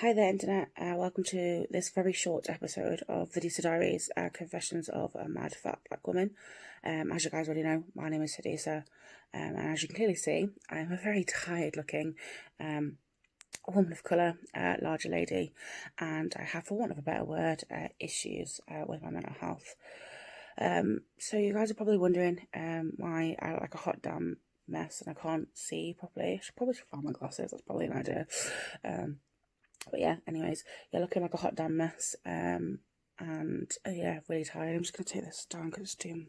Hi there, Internet. Welcome to this very short episode of the Desa Diaries, Confessions of a Mad Fat Black Woman. As you guys already know, my name is Desa, and as you can clearly see, I'm a very tired-looking woman of colour, larger lady, and I have, for want of a better word, issues with my mental health. So you guys are probably wondering why I look like a hot damn mess and I can't see properly. I should probably find my glasses. That's probably an idea. But yeah, anyways, you're looking like a hot damn mess. Yeah, really tired. I'm just gonna take this down because it's too.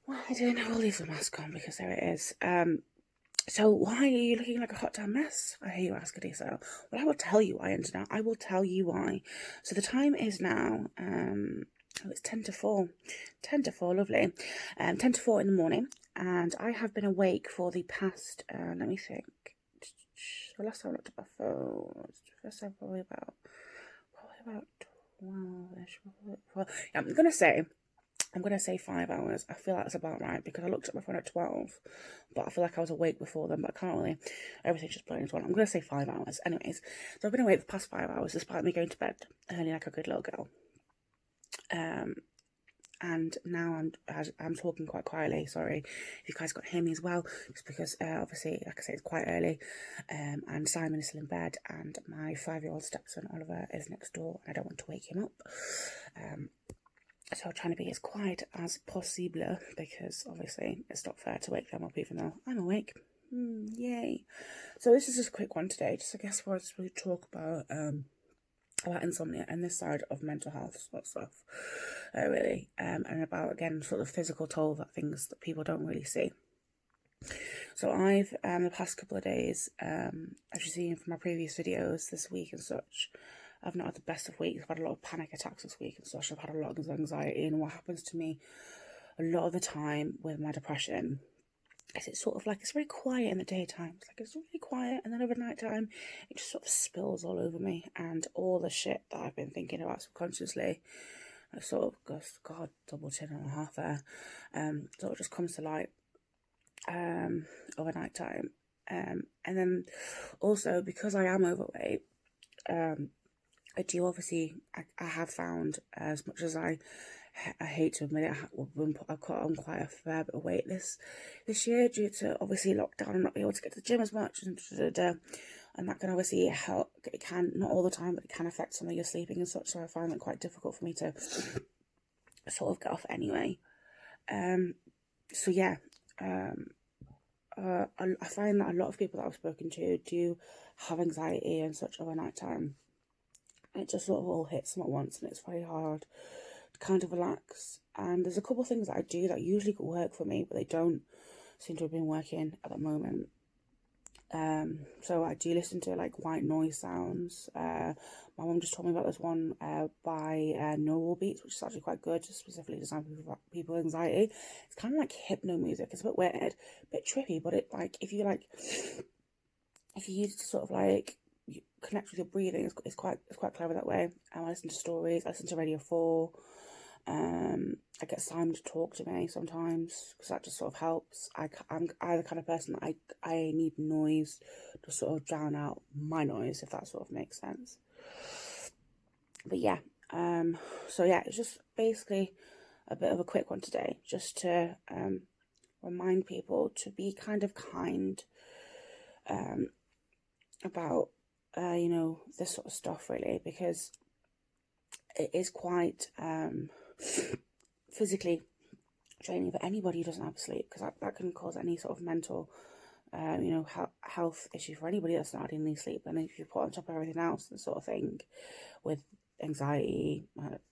What am I doing? I will leave the mask on because there it is. So why are you looking like a hot damn mess? I hear you ask, Adisa. Well, I will tell you why, Internet. I will tell you why. So the time is now. It's 10 to 4. 10 to 4, lovely. 10 to 4 in the morning, and I have been awake for the past. Let me think. The last time I looked at my phone was probably about 12ish. Well, yeah, I'm gonna say 5 hours. I feel like that's about right because I looked at my phone at 12, but I feel like I was awake before then, but I can't really. Everything's just blowing into one. I'm gonna say 5 hours. Anyways, so I've been awake for the past 5 hours despite me going to bed early like a good little girl. And now I'm talking quite quietly. Sorry if you guys can't hear me as well. It's because obviously, like I say, it's quite early, and Simon is still in bed, and my 5-year-old stepson Oliver is next door, and I don't want to wake him up. So I'm trying to be as quiet as possible because obviously it's not fair to wake them up even though I'm awake. Yay! So this is just a quick one today. Just I guess we'll just really talk about insomnia and this side of mental health sort of stuff, really, and about, again, sort of physical toll that things that people don't really see. So I've, the past couple of days, as you've seen from my previous videos this week and such, I've not had the best of weeks. I've had a lot of panic attacks this week and such. I've had a lot of anxiety, and what happens to me a lot of the time with my depression is it's sort of like it's very quiet in the daytime. It's like it's really quiet, and then over night time, it just sort of spills all over me, and all the shit that I've been thinking about subconsciously, I sort of goes, God, double chin and a half there, sort of just comes to light, over night time, and then also because I am overweight, I do obviously I have found, as much as I hate to admit it, I've got on quite a fair bit of weight this year due to obviously lockdown and not being able to get to the gym as much, and that can obviously help. It can, not all the time, but it can affect some of your sleeping and such. So I find it quite difficult for me to sort of get off anyway. So yeah, I find that a lot of people that I've spoken to do have anxiety and such over night time. It just sort of all hits them at once, and it's very hard to kind of relax. And there's a couple of things that I do that usually work for me, but they don't seem to have been working at the moment. So I do listen to like white noise sounds. My mum just told me about this one by Neural Beats, which is actually quite good, just specifically designed for people with anxiety. It's kind of like hypno music. It's a bit weird, a bit trippy, but it like if you use it to sort of like connect with your breathing, it's quite clever that way. I listen to stories. I listen to Radio 4. I get Simon to talk to me sometimes because that just sort of helps. I'm the kind of person that I need noise to sort of drown out my noise, if that sort of makes sense. But yeah, so yeah, it's just basically a bit of a quick one today, just to remind people to be kind of kind about this sort of stuff, really, because it is quite physically draining for anybody who doesn't have sleep, because that can cause any sort of mental health issue for anybody that's not getting any sleep. And if you put on top of everything else, the sort of thing with anxiety,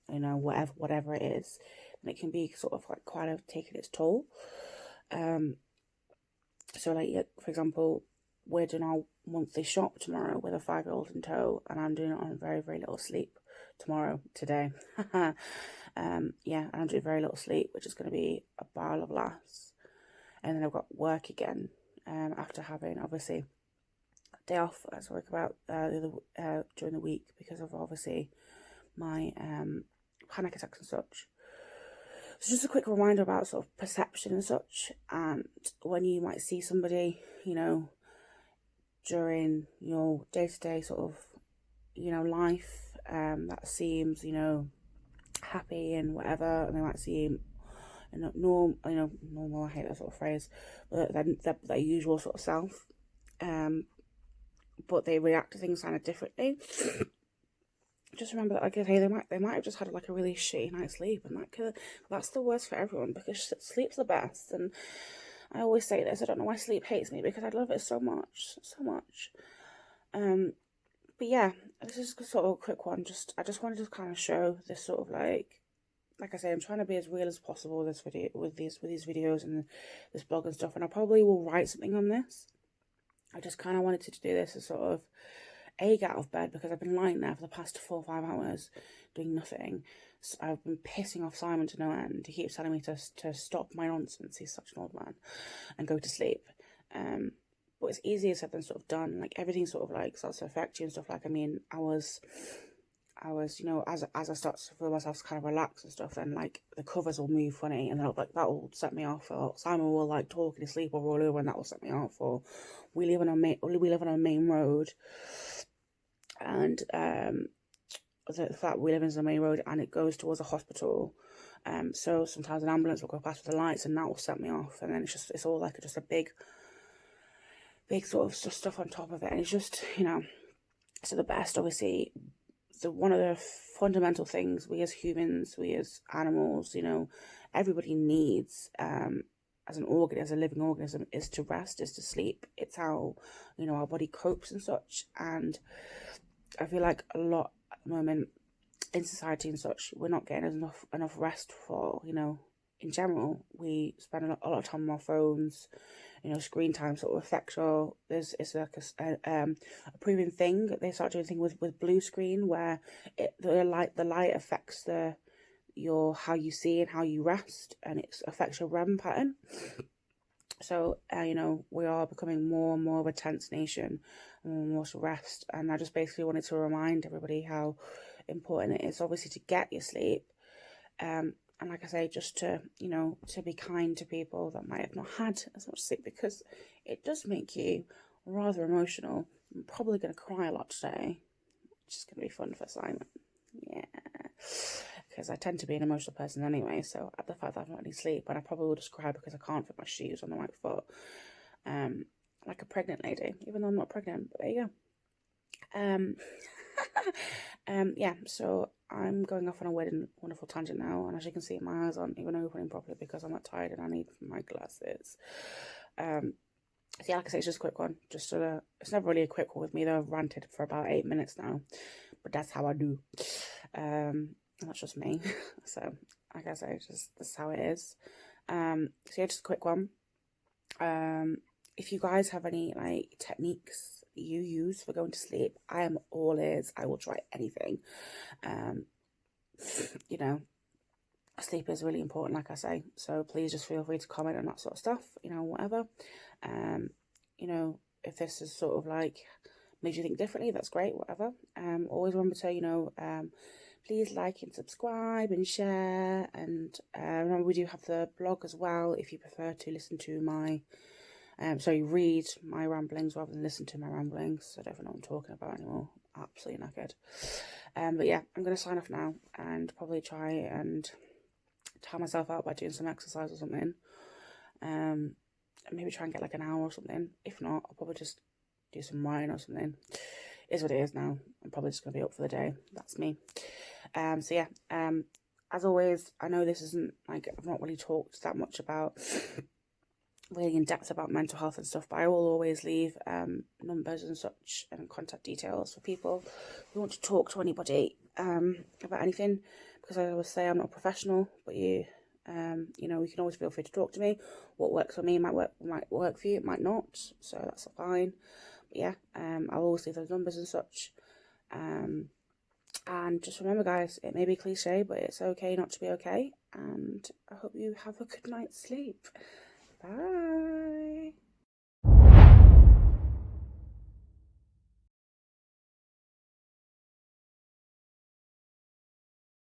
whatever it is, then it can be sort of like quite taking its toll. So like, for example, we're doing our monthly shop tomorrow with a 5-year-old in tow, and I'm doing it on very, very little sleep today. And I'm doing very little sleep, which is going to be a barrel of laughs. And then I've got work again, after having obviously a day off, as I work about during the week because of obviously my panic attacks and such. So just a quick reminder about sort of perception and such, and when you might see somebody, during your day-to-day sort of life that seems, happy and whatever, and they might seem normal, I hate that sort of phrase, but their usual sort of self, but they react to things kind of differently. Just remember that, like I say, they might have just had like a really shitty night's sleep, and that's the worst for everyone, because sleep's the best. And I always say this, I don't know why sleep hates me, because I love it so much, so much. But yeah, this is sort of a quick one. I just wanted to kind of show this sort of like I say, I'm trying to be as real as possible with this video, with these videos and this blog and stuff. And I probably will write something on this. I just kind of wanted to do this as sort of get out of bed, because I've been lying there for the past 4 or 5 hours doing nothing. So I've been pissing off Simon to no end. He keeps telling me to stop my nonsense. He's such an old man, and go to sleep. But it's easier said than sort of done. Like, everything sort of like starts to affect you and stuff. Like, I mean, I was as I start to feel myself kind of relax and stuff, then like the covers will move funny, and that will set me off. Or Simon will like talk in his sleep or roll over, and that will set me off. Or we live on a main road, and the fact we live in a main road and it goes towards a hospital. So sometimes an ambulance will go past with the lights, and that will set me off. And then it's all like just a big sort of stuff on top of it, and it's just so the best, obviously. So one of the fundamental things we as humans, we as animals, everybody needs as a living organism, is to rest, is to sleep. It's how, our body copes and such. And I feel like a lot at the moment in society and such, we're not getting enough rest for, in general. We spend a lot of time on our phones. Screen time sort of affects it's like a proven thing. They start doing a thing with blue screen, where the light affects how you see and how you rest, and it affects your REM pattern. So we are becoming more and more of a tense nation, and more to rest. And I just basically wanted to remind everybody how important it is, obviously, to get your sleep. And like I say, just to be kind to people that might have not had as much sleep, because it does make you rather emotional. I'm probably going to cry a lot today, which is going to be fun for Simon. Yeah, because I tend to be an emotional person anyway. So at the fact that I've not any sleep, and I probably will just cry because I can't fit my shoes on the right foot, like a pregnant lady, even though I'm not pregnant. But there you go. Yeah, so I'm going off on a wonderful tangent now, and as you can see, my eyes aren't even opening properly because I'm not tired and I need my glasses. So yeah, like I say, it's just a quick one. It's never really a quick one with me, though. I've ranted for about 8 minutes now, but that's how I do. That's just me. So like I say, that's how it is. So yeah, just a quick one. If you guys have any like techniques you use for going to sleep, I am all ears. I will try anything. Sleep is really important, like I say, so please just feel free to comment on that sort of stuff, whatever. If this is sort of like made you think differently, that's great, whatever. Always remember to please like and subscribe and share, and remember, we do have the blog as well if you prefer to listen to my read my ramblings rather than listen to my ramblings. I don't know what I'm talking about anymore. Absolutely knackered. But yeah, I'm going to sign off now and probably try and tire myself out by doing some exercise or something. And maybe try and get like an hour or something. If not, I'll probably just do some wine or something. It is what it is now. I'm probably just going to be up for the day. That's me. So yeah, as always, I know this isn't like, I've not really talked that much about really in depth about mental health and stuff, but I will always leave numbers and such and contact details for people who want to talk to anybody about anything, because I always say I'm not a professional, but you can always feel free to talk to me. What works for me might work for you, it might not, so that's fine. But yeah, I'll always leave those numbers and such. And just remember, guys, it may be cliche, but it's okay not to be okay, and I hope you have a good night's sleep. Bye.